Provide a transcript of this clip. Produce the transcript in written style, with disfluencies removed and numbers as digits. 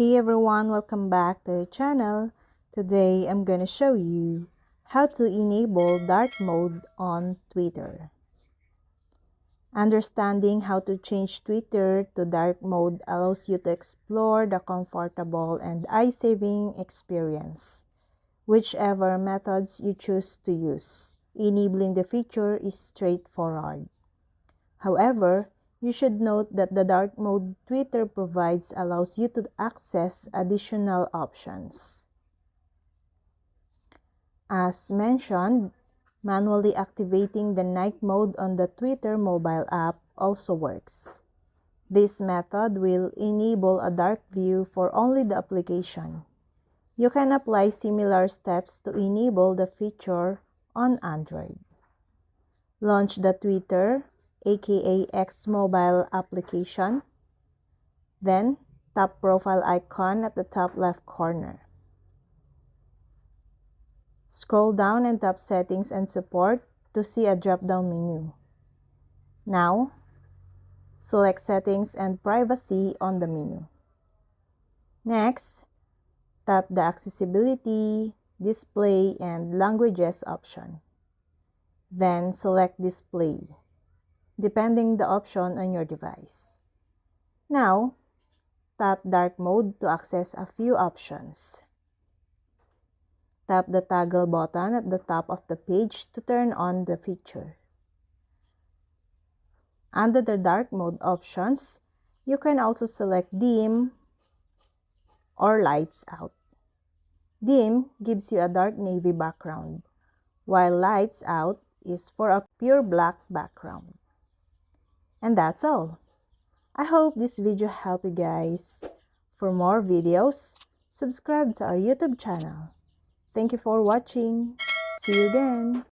Hey everyone, welcome back to the channel. Today I'm gonna show you how to enable dark mode on Twitter. Understanding how to change Twitter to dark mode allows you to explore the comfortable and eye-saving experience, whichever methods you choose to use. Enabling the feature is straightforward. However, you should note that the dark mode Twitter provides allows you to access additional options. As mentioned, manually activating the night mode on the Twitter mobile app also works. This method will enable a dark view for only the application. You can apply similar steps to enable the feature on Android. Launch the Twitter, aka X mobile application. Then, tap profile icon at the top left corner. Scroll down and tap Settings and Support to see a drop-down menu. Now, select Settings and Privacy on the menu. Next, tap the Accessibility, Display, and Languages option. Then, select Display, depending the option on your device. Now, tap Dark Mode to access a few options. Tap the toggle button at the top of the page to turn on the feature. Under the dark mode options, you can also select dim or lights out. Dim gives you a dark navy background, while lights out is for a pure black background. And that's all. I hope this video helped you guys. For more videos, subscribe to our YouTube channel. Thank you for watching. See you again.